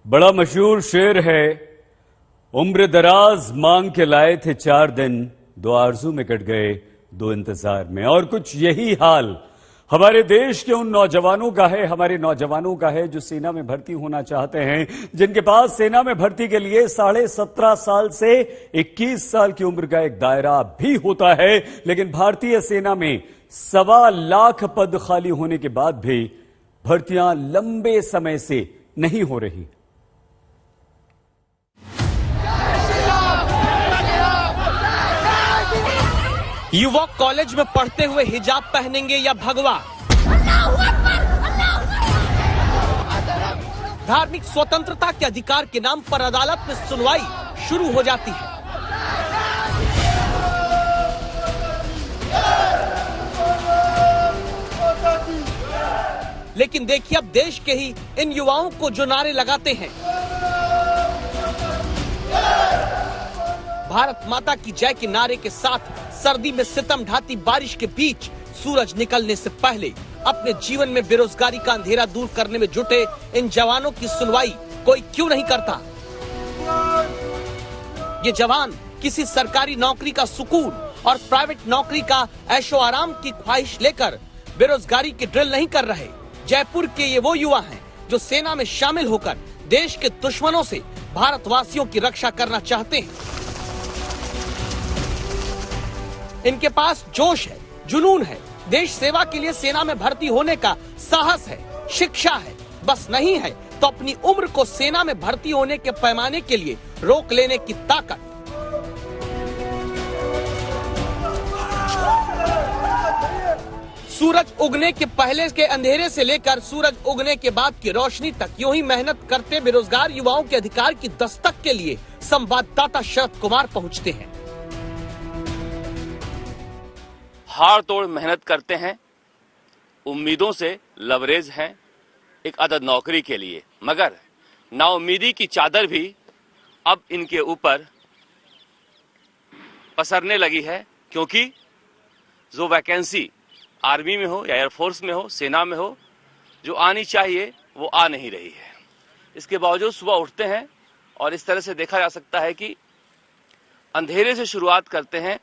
बड़ा मशहूर शेर है, उम्र दराज मांग के लाए थे 4 दिन, 2 आरजू में कट गए 2 इंतजार में। और कुछ यही हाल हमारे देश के उन नौजवानों का है, हमारे नौजवानों का है जो सेना में भर्ती होना चाहते हैं, जिनके पास सेना में भर्ती के लिए 17.5 साल से 21 साल की उम्र का एक दायरा भी होता है। लेकिन भारतीय सेना में 1.25 लाख पद खाली होने के बाद भी भर्तियां लंबे समय से नहीं हो रही। युवक कॉलेज में पढ़ते हुए हिजाब पहनेंगे या भगवा? धार्मिक स्वतंत्रता के अधिकार के नाम पर अदालत में सुनवाई शुरू हो जाती है। लेकिन देखिए अब देश के ही इन युवाओं को जो नारे लगाते हैं, भारत माता की जय के नारे के साथ सर्दी में सितम ढाती बारिश के बीच सूरज निकलने से पहले अपने जीवन में बेरोजगारी का अंधेरा दूर करने में जुटे इन जवानों की सुनवाई कोई क्यों नहीं करता? ये जवान किसी सरकारी नौकरी का सुकून और प्राइवेट नौकरी का ऐशो आराम की ख्वाहिश लेकर बेरोजगारी की ड्रिल नहीं कर रहे। जयपुर के ये वो युवा हैं जो सेना में शामिल होकर देश के दुश्मनों से भारतवासियों की रक्षा करना चाहते हैं। इनके पास जोश है, जुनून है, देश सेवा के लिए सेना में भर्ती होने का साहस है, शिक्षा है, बस नहीं है तो अपनी उम्र को सेना में भर्ती होने के पैमाने के लिए रोक लेने की ताकत। सूरज उगने के पहले के अंधेरे से लेकर सूरज उगने के बाद की रोशनी तक यूं ही मेहनत करते बेरोजगार युवाओं के अधिकार की दस्तक के लिए संवाददाता शरद कुमार पहुंचते हैं। हाड़ तोड़ मेहनत करते हैं, उम्मीदों से लवरेज हैं एक अदद नौकरी के लिए, मगर नाउम्मीदी की चादर भी अब इनके ऊपर पसरने लगी है, क्योंकि जो वैकेंसी आर्मी में हो या एयरफोर्स में हो, सेना में हो, जो आनी चाहिए वो आ नहीं रही है। इसके बावजूद सुबह उठते हैं और इस तरह से देखा जा सकता है कि अंधेरे से शुरुआत करते हैं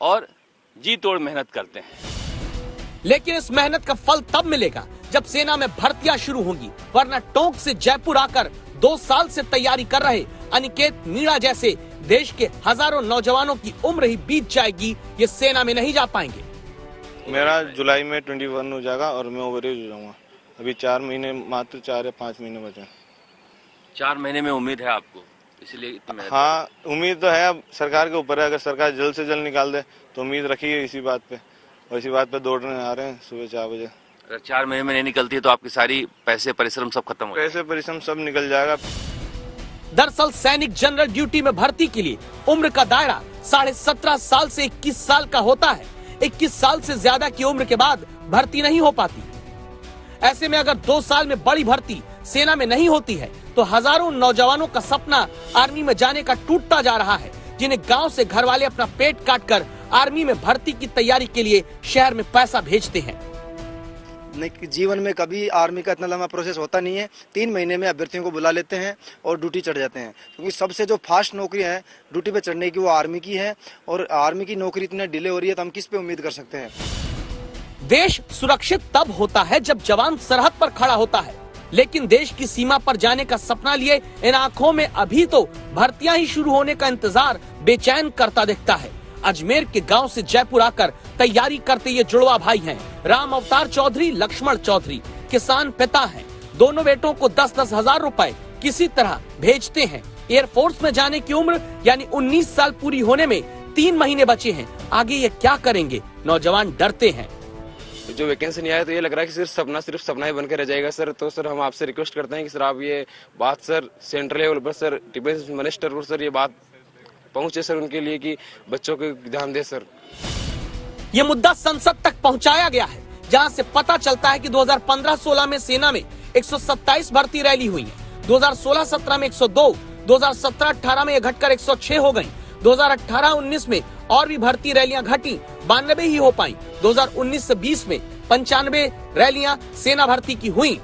और जी तोड़ मेहनत करते हैं। लेकिन इस मेहनत का फल तब मिलेगा जब सेना में भर्तियां शुरू होंगी, वरना टोंक से जयपुर आकर 2 साल से तैयारी कर रहे अनिकेत मीणा जैसे देश के हजारों नौजवानों की उम्र ही बीत जाएगी, ये सेना में नहीं जा पाएंगे। मेरा जुलाई में 21 हो जाएगा और मैं ओवरेज हो जाऊंगा। अभी 4 महीने, मात्र 4 या 5 महीने बचे। 4 महीने में उम्मीद है आपको, इसलिए हाँ, उम्मीद तो है। अब सरकार के ऊपर है, अगर सरकार जल्द से जल्द निकाल दे तो उम्मीद रखी है इसी बात पे, और इसी बात पे दौड़ने आ रहे हैं सुबह 4 बजे। अगर 4 महीने में नहीं निकलती है तो आपकी सारी पैसे परिश्रम सब खत्म हो जाएगा। पैसे परिश्रम सब निकल जाएगा। दरअसल सैनिक जनरल ड्यूटी में भर्ती के लिए उम्र का दायरा 17.5 साल से 21 साल का होता है। 21 साल से ज्यादा की उम्र के बाद भर्ती नहीं हो पाती। ऐसे में अगर 2 साल में बड़ी भर्ती सेना में नहीं होती है तो हजारों नौजवानों का सपना आर्मी में जाने का टूटता जा रहा है, जिन्हें गांव से घर वाले अपना पेट काटकर आर्मी में भर्ती की तैयारी के लिए शहर में पैसा भेजते हैं। जीवन में कभी आर्मी का इतना लंबा प्रोसेस होता नहीं है। 3 महीने में अभ्यर्थियों को बुला लेते हैं और ड्यूटी चढ़ जाते हैं, क्योंकि सबसे जो फास्ट नौकरी है ड्यूटी पे चढ़ने की वो आर्मी की है, और आर्मी की नौकरी इतनी डिले हो रही है तो हम किस पे उम्मीद कर सकते हैं। देश सुरक्षित तब होता है जब जवान सरहद पर खड़ा होता है, लेकिन देश की सीमा पर जाने का सपना लिए इन आंखों में अभी तो भर्तियां ही शुरू होने का इंतजार बेचैन करता दिखता है। अजमेर के गांव से जयपुर आकर तैयारी करते ये जुड़वा भाई हैं। राम अवतार चौधरी, लक्ष्मण चौधरी किसान पिता हैं। दोनों बेटों को 10-10 हजार रुपए किसी तरह भेजते हैं। एयरफोर्स में जाने की उम्र यानी 19 साल पूरी होने में 3 महीने बचे हैं। आगे ये क्या करेंगे, नौजवान डरते हैं। जो वैकेंसी नहीं आया तो ये लग रहा है कि सिर्फ सपना ही बनकर रह जाएगा सर। तो सर हम आपसे रिक्वेस्ट करते हैं कि सर आप ये बात सर सेंट्रल लेवल पर सर डिफेंस मिनिस्टर को सर ये बात पहुंचे सर उनके लिए कि बच्चों को ध्यान दे सर। ये मुद्दा संसद तक पहुंचाया गया है, जहां से पता चलता है कि 2015-16 में सेना में 127 भर्ती रैली हुई है। 2016-17 में 102, 2017-18 में ये घटकर 106 हो गई। 2018-19 में और भी भर्ती रैलियां घटी, 92 ही हो पाई। 2019 से 20 में 95 रैलियां सेना भर्ती की हुई।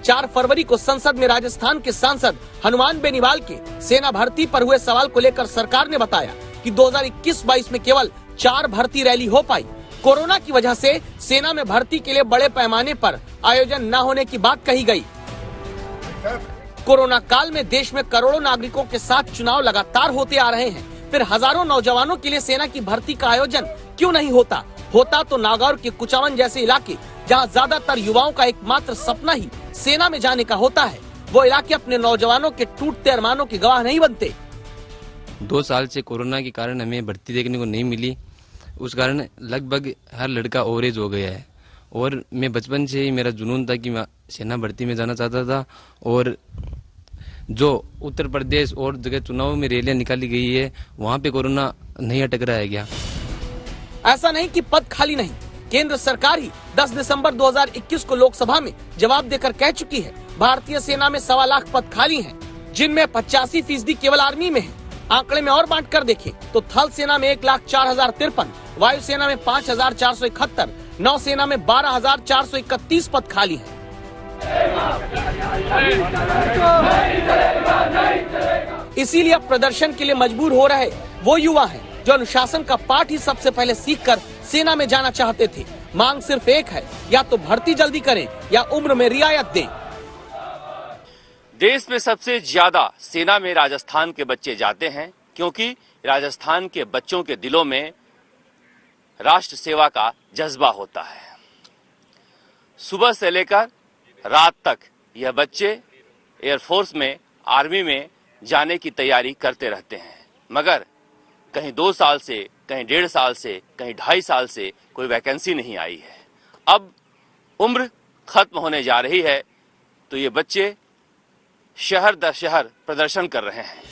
4 फरवरी को संसद में राजस्थान के सांसद हनुमान बेनीवाल के सेना भर्ती पर हुए सवाल को लेकर सरकार ने बताया कि 2021-22 में केवल 4 भर्ती रैली हो पाई। कोरोना की वजह से सेना में भर्ती के लिए बड़े पैमाने पर आयोजन न होने की बात कही गई। कोरोना काल में देश में करोड़ों नागरिकों के साथ चुनाव लगातार होते आ रहे हैं, फिर हजारों नौजवानों के लिए सेना की भर्ती का आयोजन क्यों नहीं होता? होता तो नागौर के कुचावन जैसे इलाके जहां ज्यादातर युवाओं का एकमात्र सपना ही सेना में जाने का होता है, वो इलाके अपने नौजवानों के टूटते अरमानों के गवाह नहीं बनते। 2 साल से कोरोना के कारण हमें भर्ती देखने को नहीं मिली, उस कारण लगभग हर लड़का ओवरेज हो गया है। और मैं बचपन से ही मेरा जुनून था कि मैं सेना भर्ती में जाना चाहता था। और जो उत्तर प्रदेश और जगह चुनाव में रैलियां निकाली गई है, वहाँ पे कोरोना नहीं अटक रहा है क्या? ऐसा नहीं कि पद खाली नहीं, केंद्र सरकार ही 10 दिसंबर 2021 को लोकसभा में जवाब देकर कह चुकी है भारतीय सेना में 1.25 लाख पद खाली हैं, जिनमें 85% केवल आर्मी में है। आंकड़े में और बांट कर देखें तो थल सेना में 1,04,053, वायुसेना में 5,471, नौसेना में 12,431 पद खाली हैं। इसीलिए अब प्रदर्शन के लिए मजबूर हो रहे वो युवा हैं जो अनुशासन का पाठ ही सबसे पहले सीखकर सेना में जाना चाहते थे। मांग सिर्फ एक है, या तो भर्ती जल्दी करें या उम्र में रियायत दें। देश में सबसे ज्यादा सेना में राजस्थान के बच्चे जाते हैं, क्योंकि राजस्थान के बच्चों के दिलों में राष्ट्र सेवा का जज्बा होता है। सुबह से लेकर रात तक यह बच्चे एयरफोर्स में, आर्मी में जाने की तैयारी करते रहते हैं, मगर कहीं 2 साल से, कहीं 1.5 साल से, कहीं 2.5 साल से कोई वैकेंसी नहीं आई है। अब उम्र खत्म होने जा रही है तो ये बच्चे शहर दर शहर प्रदर्शन कर रहे हैं।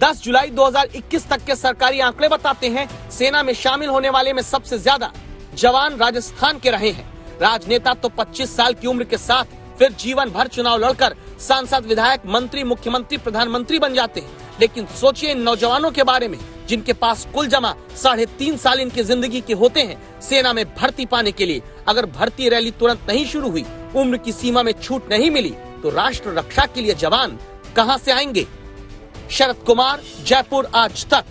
10 जुलाई 2021 तक के सरकारी आंकड़े बताते हैं सेना में शामिल होने वाले में सबसे ज्यादा जवान राजस्थान के रहे हैं। राजनेता तो 25 साल की उम्र के साथ फिर जीवन भर चुनाव लड़कर सांसद, विधायक, मंत्री, मुख्यमंत्री, प्रधानमंत्री बन जाते हैं। लेकिन सोचिए इन नौजवानों के बारे में जिनके पास कुल जमा 3.5 साल इनकी जिंदगी के होते हैं सेना में भर्ती पाने के लिए। अगर भर्ती रैली तुरंत नहीं शुरू हुई, उम्र की सीमा में छूट नहीं मिली, तो राष्ट्र रक्षा के लिए जवान कहां से आएंगे? शरद कुमार, जयपुर, आज तक।